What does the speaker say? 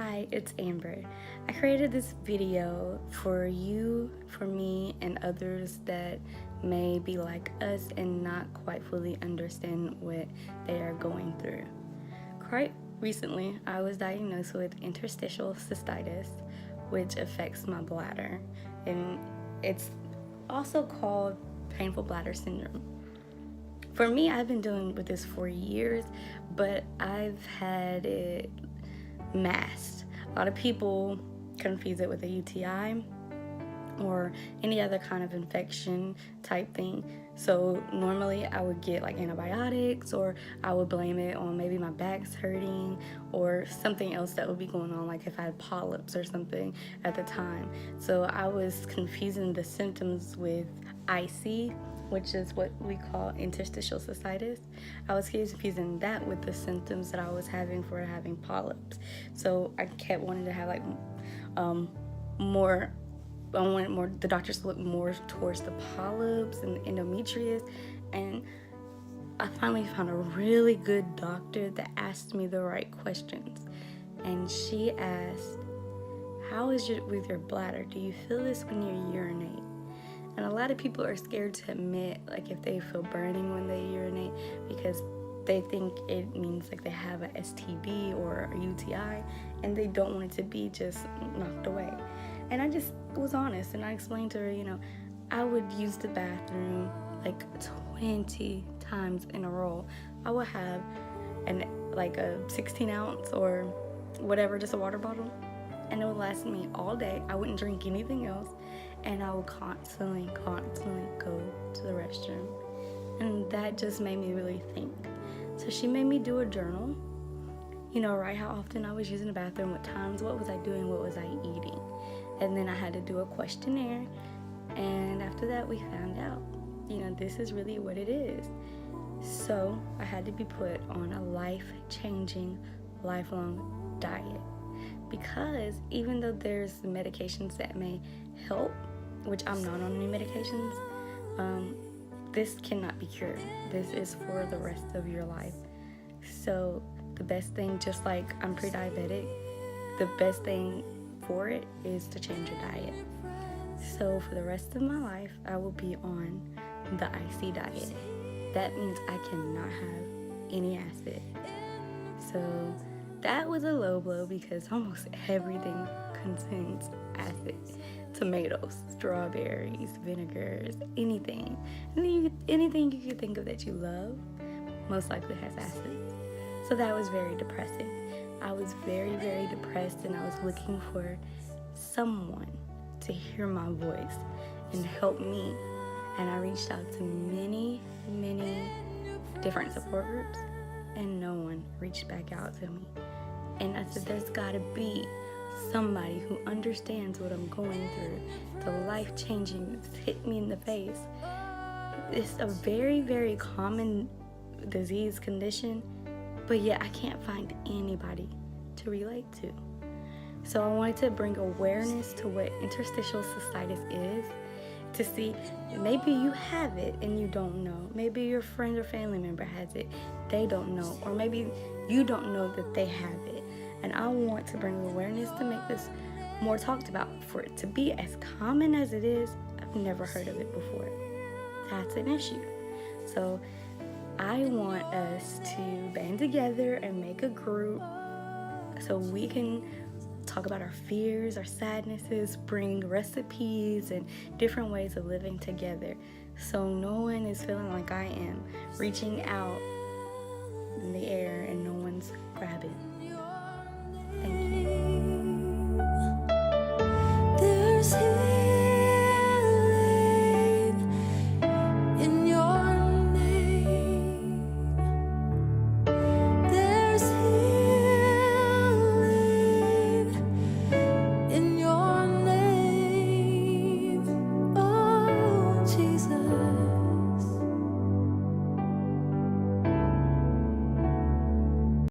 Hi, it's Amber. I created this video for you, for me, and others that may be like us and not quite fully understand what they are going through. Quite recently, I was diagnosed with interstitial cystitis, which affects my bladder, and it's also called painful bladder syndrome. For me, I've been dealing with this for years, but I've had it masked. A lot of people confuse it with a UTI or any other kind of infection type thing. So normally I would get like antibiotics, or I would blame it on maybe my back's hurting or something else that would be going on, like if I had polyps or something at the time. So I was confusing the symptoms with IC, which is what we call interstitial cystitis. I was confusing that with the symptoms that I was having for having polyps. So I kept wanting to have like more. I wanted more, the doctors to look more towards the polyps and the endometrius, and I finally found a really good doctor that asked me the right questions. And she asked, how is it with your bladder? Do you feel this when you urinate? And a lot of people are scared to admit, like, if they feel burning when they urinate, because they think it means like they have a STD or a UTI, and they don't want it to be just knocked away. And I just was honest, and I explained to her, I would use the bathroom like 20 times in a row. I would have like a 16 ounce or whatever, just a water bottle, and it would last me all day. I wouldn't drink anything else, and I would constantly go to the restroom. And that just made me really think. So she made me do a journal, write how often I was using the bathroom, what times, what was I doing, what was I eating. And then I had to do a questionnaire, and after that we found out, this is really what it is. So I had to be put on a life-changing, lifelong diet, because even though there's medications that may help, which I'm not on any medications, this cannot be cured. This is for the rest of your life. So the best thing, just like I'm pre-diabetic, the best thing for it is to change your diet. So for the rest of my life, I will be on the IC diet. That means I cannot have any acid. So that was a low blow, because almost everything contains acid. Tomatoes, strawberries, vinegars, anything. Anything you could think of that you love most likely has acid. So that was very depressing. I was very, very depressed, and I was looking for someone to hear my voice and help me. And I reached out to many, many different support groups, and no one reached back out to me. And I said, there's gotta be somebody who understands what I'm going through. The life-changing, it's hit me in the face. It's a very, very common disease condition, but yet I can't find anybody to relate to. So I wanted to bring awareness to what interstitial cystitis is, to see maybe you have it and you don't know. Maybe your friend or family member has it, they don't know. Or maybe you don't know that they have it. And I want to bring awareness to make this more talked about. For it to be as common as it is, I've never heard of it before. That's an issue. So I want us to band together and make a group so we can talk about our fears, our sadnesses, bring recipes and different ways of living together, so no one is feeling like I am, reaching out in the air